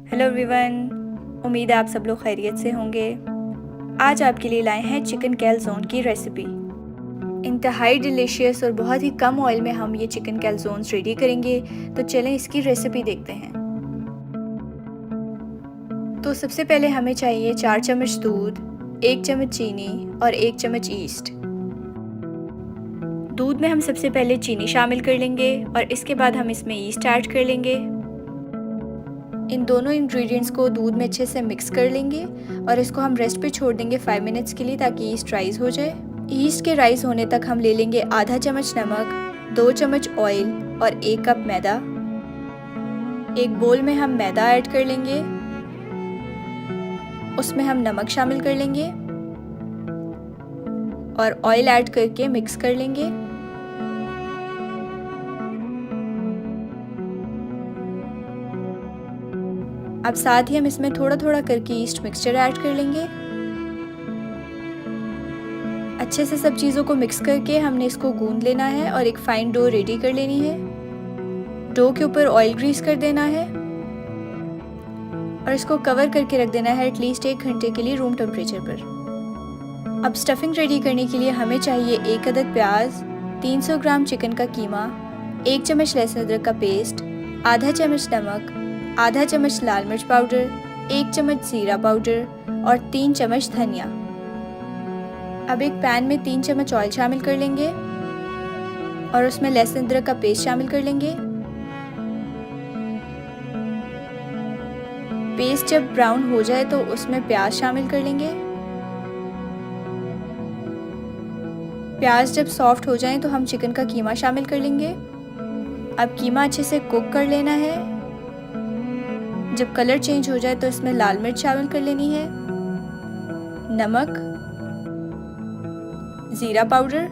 Hello everyone, उम्मीद है आप सब लोग खैरियत से होंगे। आज आपके लिए लाए हैं चिकन कैलज़ोन की रेसिपी। इंतहाई डिलीशियस और बहुत ही कम ऑयल में हम ये चिकन कैलज़ोन्स रेडी करेंगे। तो चलें इसकी रेसिपी देखते हैं। तो सबसे पहले हमें चाहिए 4 चम्मच दूध, 1 चम्मच चीनी और 1 चम्मच ईस्ट। दूध में हम सबसे पहले चीनी शामिल कर लेंगे और इसके बाद हम इसमें ईस्ट ऐड कर लेंगे। इन दोनों इंग्रेडिएंट्स को दूध में अच्छे से मिक्स कर लेंगे और इसको हम रेस्ट पे छोड़ देंगे 5 मिनट्स के लिए ताकि ईस्ट राइज हो जाए। ईस्ट के राइज होने तक हम ले लेंगे आधा चम्मच नमक, 2 चम्मच ऑयल और 1 कप मैदा। एक बोल में हम मैदा ऐड कर लेंगे, उसमें हम नमक शामिल कर लेंगे और ऑयल ऐड करके मिक्स कर लेंगे। अब साथ ही हम इसमें थोड़ा थोड़ा करके ईस्ट मिक्सचर ऐड कर लेंगे। अच्छे से सब चीज़ों को मिक्स करके हमने इसको गूंद लेना है और एक फाइन डो रेडी कर लेनी है। डो के ऊपर ऑयल ग्रीस कर देना है और इसको कवर करके रख देना है एटलीस्ट 1 घंटे के लिए रूम टेम्परेचर पर। अब स्टफिंग रेडी करने के लिए हमें चाहिए 1 अदद प्याज, 300 ग्राम चिकन का कीमा, 1 चम्मच लहसुन अदरक का पेस्ट, आधा चम्मच नमक, आधा चम्मच लाल मिर्च पाउडर, 1 चम्मच जीरा पाउडर और 3 चम्मच धनिया। अब एक पैन में 3 चम्मच ऑयल शामिल कर लेंगे और उसमें लहसुन अदरक का पेस्ट शामिल कर लेंगे। पेस्ट जब ब्राउन हो जाए तो उसमें प्याज शामिल कर लेंगे। प्याज जब सॉफ्ट हो जाए तो हम चिकन का कीमा शामिल कर लेंगे। अब कीमा अच्छे से कुक कर लेना है। जब कलर चेंज हो जाए तो इसमें लाल मिर्च शामिल कर लेनी है, नमक, जीरा पाउडर।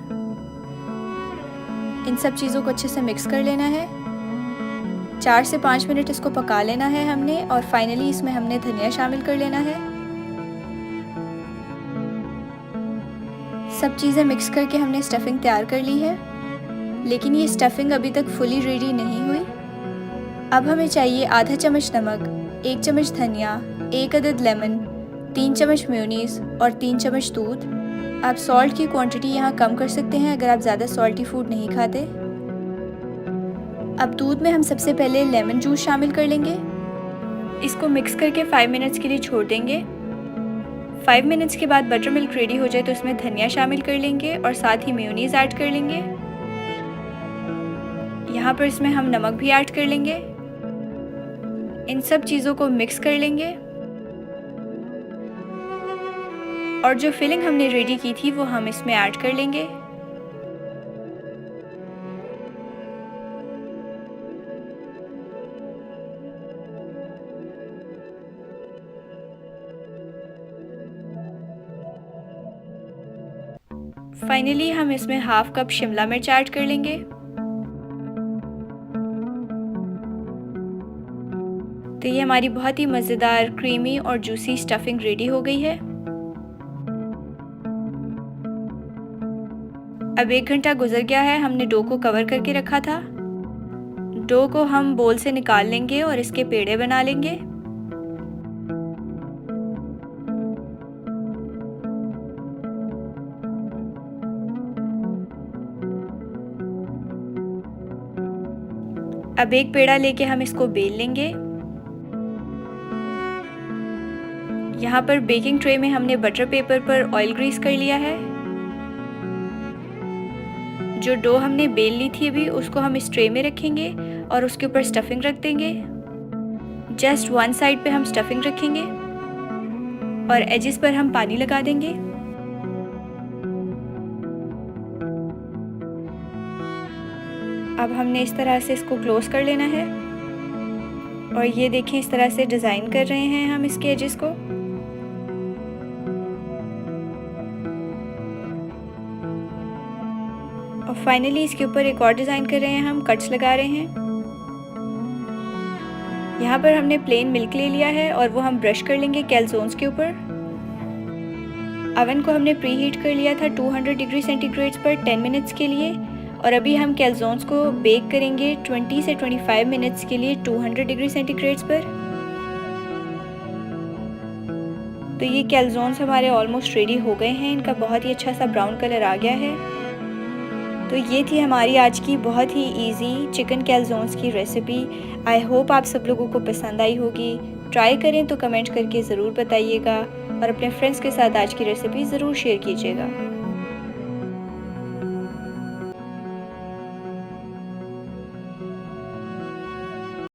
इन सब चीज़ों को अच्छे से मिक्स कर लेना है। 4 से 5 मिनट इसको पका लेना है हमने और फाइनली इसमें हमने धनिया शामिल कर लेना है। सब चीज़ें मिक्स करके हमने स्टफिंग तैयार कर ली है, लेकिन ये स्टफिंग अभी तक फुली रेडी नहीं हुई। अब हमें चाहिए आधा चम्मच नमक, 1 चम्मच धनिया, 1 अदद लेमन, 3 चम्मच मेयोनीज और 3 चम्मच दूध। आप सॉल्ट की क्वांटिटी यहाँ कम कर सकते हैं अगर आप ज़्यादा सॉल्टी फूड नहीं खाते। अब दूध में हम सबसे पहले लेमन जूस शामिल कर लेंगे। इसको मिक्स करके 5 मिनट्स के लिए छोड़ देंगे। 5 मिनट्स के बाद बटर मिल्क रेडी हो जाए तो इसमें धनिया शामिल कर लेंगे और साथ ही मेयोनीज ऐड कर लेंगे। यहाँ पर इसमें हम नमक भी ऐड कर लेंगे। इन सब चीज़ों को मिक्स कर लेंगे और जो फिलिंग हमने रेडी की थी वो हम इसमें ऐड कर लेंगे। फाइनली हम इसमें हाफ कप शिमला मिर्च ऐड कर लेंगे। तो ये हमारी बहुत ही मज़ेदार, क्रीमी और जूसी स्टफिंग रेडी हो गई है। अब 1 घंटा गुजर गया है, हमने डो को कवर करके रखा था। डो को हम बोल से निकाल लेंगे और इसके पेड़े बना लेंगे। अब एक पेड़ा लेके हम इसको बेल लेंगे। यहाँ पर बेकिंग ट्रे में हमने बटर पेपर पर ऑयल ग्रीस कर लिया है। जो डो हमने बेल ली थी अभी, उसको हम इस ट्रे में रखेंगे और उसके ऊपर स्टफिंग रख देंगे। जस्ट 1 साइड पे हम स्टफिंग रखेंगे और एजेस पर हम पानी लगा देंगे। अब हमने इस तरह से इसको क्लोज कर लेना है और ये देखें, इस तरह से डिज़ाइन कर रहे हैं हम इसके एजेस को। और फाइनली इसके ऊपर एक और डिज़ाइन कर रहे हैं, हम कट्स लगा रहे हैं। यहाँ पर हमने प्लेन मिल्क ले लिया है और वो हम ब्रश कर लेंगे कैलज़ोन्स के ऊपर। अवन को हमने प्री हीट कर लिया था 200 डिग्री सेंटीग्रेड पर 10 मिनट्स के लिए और अभी हम कैलज़ोन्स को बेक करेंगे 20 से 25 मिनट्स के लिए 200 डिग्री सेंटीग्रेड पर। तो ये कैलज़ोन्स हमारे ऑलमोस्ट रेडी हो गए हैं, इनका बहुत ही अच्छा सा ब्राउन कलर आ गया है। तो ये थी हमारी आज की बहुत ही इजी चिकन कैलज़ोन्स की रेसिपी। आई होप आप सब लोगों को पसंद आई होगी। ट्राई करें तो कमेंट करके ज़रूर बताइएगा और अपने फ्रेंड्स के साथ आज की रेसिपी ज़रूर शेयर कीजिएगा।